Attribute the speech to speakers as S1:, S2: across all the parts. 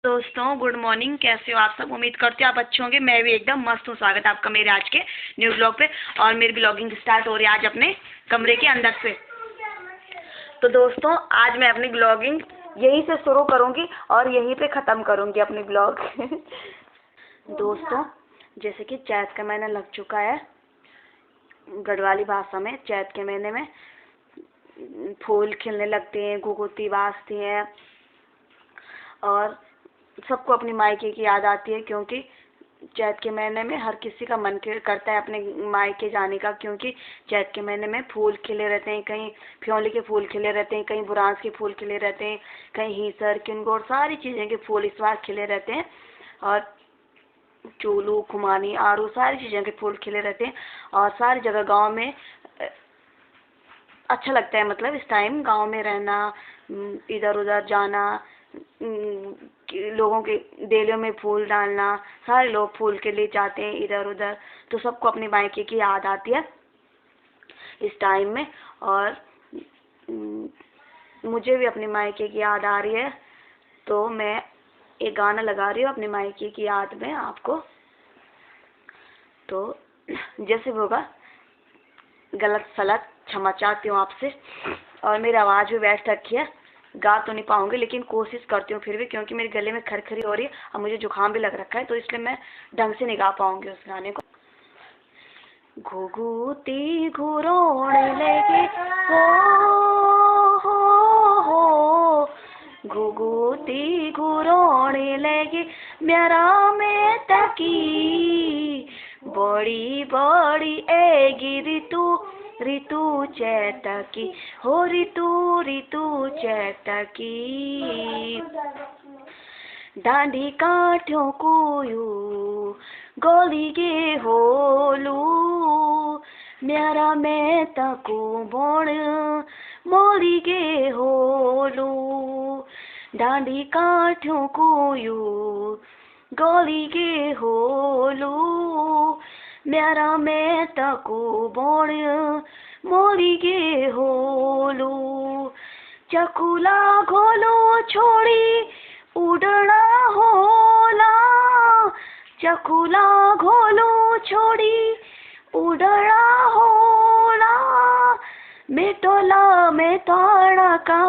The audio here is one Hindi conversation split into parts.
S1: दोस्तों गुड मॉर्निंग। कैसे हो आप सब? उम्मीद करते हो आप अच्छे होंगे। मैं भी एकदम मस्त हूँ। स्वागत है आपका मेरे आज के न्यू ब्लॉग पे। और मेरी ब्लॉगिंग स्टार्ट हो रही है आज अपने कमरे के अंदर से। तो दोस्तों आज मैं अपनी ब्लॉगिंग यहीं से शुरू करूँगी और यहीं पे ख़त्म करूँगी अपनी ब्लॉग। दोस्तों जैसे कि चैत का महीना लग चुका है, गढ़वाली भाषा में चैत के महीने में फूल खिलने लगते हैं, घुघुती बाजती हैं और सबको अपनी मायके की याद आती है, क्योंकि चैत के महीने में हर किसी का मन करता है अपने मायके जाने का, क्योंकि चैत के महीने में फूल खिले रहते हैं। कहीं फ्योली के फूल खिले रहते हैं, कहीं बुरांस के फूल खिले रहते हैं, कहीं हीसर किनगोर सारी चीज़ें के फूल इस बार खिले रहते हैं। और चूलू खुमानी आड़ू सारी चीज़ों के फूल खिले रहते हैं और सारी जगह गाँव में अच्छा लगता है। मतलब इस टाइम गांव में रहना, इधर उधर जाना, लोगों के डेलियों में फूल डालना, सारे लोग फूल के लिए जाते हैं इधर उधर, तो सबको अपने मायके की याद आती है इस टाइम में। और मुझे भी अपने मायके की याद आ रही है, तो मैं एक गाना लगा रही हूँ अपने मायके की याद में आपको। तो जैसे भी होगा गलत सलत क्षमा चाहती हूँ आपसे। और मेरी आवाज़ भी बेस्ट रखी है, गा तो नहीं पाऊंगी लेकिन कोशिश करती हूँ फिर भी, क्योंकि मेरे गले में खरखरी हो रही है और मुझे जुकाम भी लग रखा है, तो इसलिए मैं ढंग से नहीं गा पाऊंगी उस गाने को। घुघुती घुरोने लगे हो घुघुती घुरोने लगे मेरा में तकी, बड़ी बड़ी एगी ऋतु ऋतु चैत की हो, ऋतु ऋतु चैत की। डांडी काठों कोयू गोली गे होलू म्यारा में तको बोण मोली गे होलू। डांडी काठों कोयू गोली गे होलू म्यारा में तको बोण मोली गे होलू। चकुला घोलो छोड़ी उड़ना होला, चकुला घोलो छोड़ी उड़ना होला, मेटोला में ताड़ा का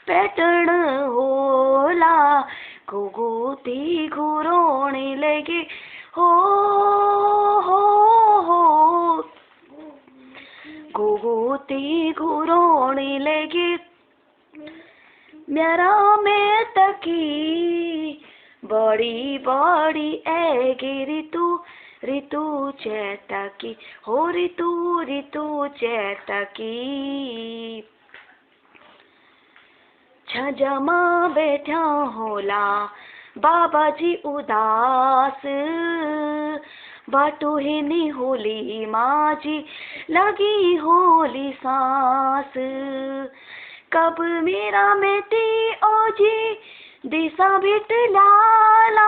S1: पैटर्न होला। घुघुती घुरोने लगे हो घुघुती घुरोने लगे मेरा में तकी, बड़ी बड़ी ऐगी ऋतु ऋतु चैत की हो, ऋतु ऋतु चैत की। छजमा बैठा होला बाबा जी उदास, बाटो ही नी होली माँ जी लगी होली सांस। कब मेरा बेटी ओजी दिशा बिट लाला,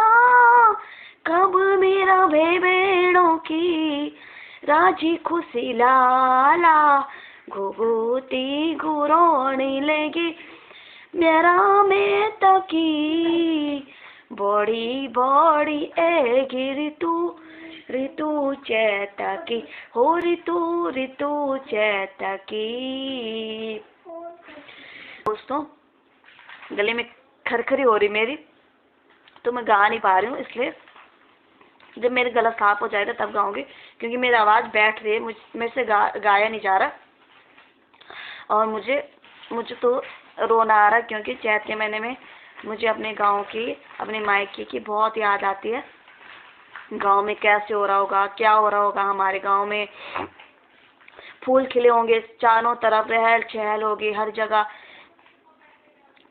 S1: कब मेरा भेड़ों की राजी खुशी लाला। घुघुती घुरोने लगी मेरा में तकी, बड़ी बड़ी एगी ऋतु ऋतु चैत की हो, ऋतु ऋतु चैत की। दोस्तों गले में खरखरी हो रही मेरी, तो मैं गा नहीं पा रही हूँ, इसलिए जब मेरा गला साफ हो जाएगा तब गाऊंगी, क्योंकि मेरी आवाज़ बैठ रही है, मेरे से गाया नहीं जा रहा। और मुझे तो रोना आ रहा, क्योंकि चैत के महीने में मुझे अपने गांव की, अपने मायके की बहुत याद आती है। गांव में कैसे हो रहा होगा, क्या हो रहा होगा, हमारे गांव में फूल खिले होंगे चारों तरफ, रहल चहल होगी हर जगह,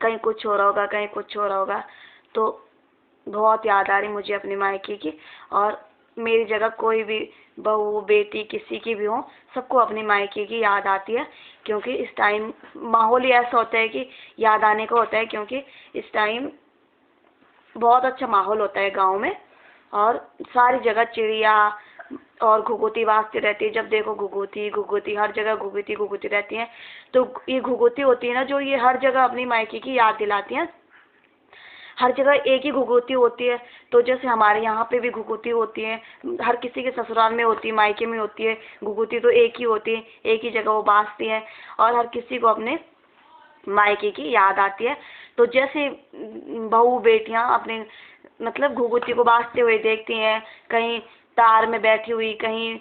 S1: कहीं कुछ हो रहा होगा कहीं कुछ हो रहा होगा। तो बहुत याद आ रही मुझे अपने मायके की। और मेरी जगह कोई भी बहू बेटी किसी की भी हो, सबको अपने मायके की याद आती है, क्योंकि इस टाइम माहौल ही ऐसा होता है कि याद आने का होता है, क्योंकि इस टाइम बहुत अच्छा माहौल होता है गांव में। और सारी जगह चिड़िया और घुघुती बाजती रहती है। जब देखो घुघुती घुघुती, हर जगह घुघुती घुघुती रहती हैं। तो ये घुघुती होती है ना, जो ये हर जगह अपनी मायके की याद दिलाती हैं। हर जगह एक ही घुघुती होती है। तो जैसे हमारे यहाँ पे भी घुघुती होती है, हर किसी के ससुराल में होती है, मायके में होती है घुघुती, तो एक ही होती है, एक ही जगह वो बाजती है और हर किसी को अपने मायके की याद आती है। तो जैसे बहू बेटियां अपने मतलब घुघुती को बाजते हुए देखती हैं, कहीं तार में बैठी हुई, कहीं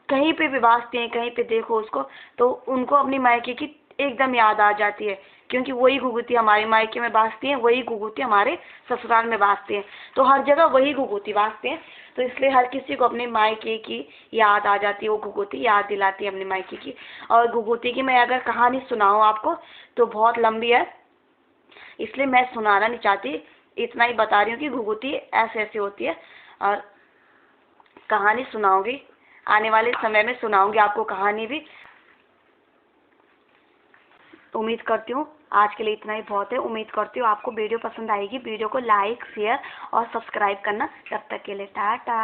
S1: कहीं पे भी बाजती हैं, कहीं पे देखो उसको, तो उनको अपनी मायके की एकदम याद आ जाती है, क्योंकि वही घुघुती हमारे मायके में बाजती हैं, वही घुघुती हमारे ससुराल में बाजती हैं। तो हर जगह वही घुघुती बाजते हैं, तो इसलिए हर किसी को अपने मायके की याद आ जाती है, वो घुघुती याद दिलाती है अपने मायके की। और घुघुती की मैं अगर कहानी सुनाऊँ आपको तो बहुत लंबी है, इसलिए मैं सुनाना नहीं चाहती, इतना ही बता रही हूँ कि घुघुती ऐसे ऐसे होती है। और कहानी सुनाऊंगी, आने वाले समय में सुनाऊंगी आपको कहानी भी। उम्मीद करती हूँ आज के लिए इतना ही बहुत है। उम्मीद करती हूँ आपको वीडियो पसंद आएगी। वीडियो को लाइक शेयर और सब्सक्राइब करना। तब तक के लिए टाटा।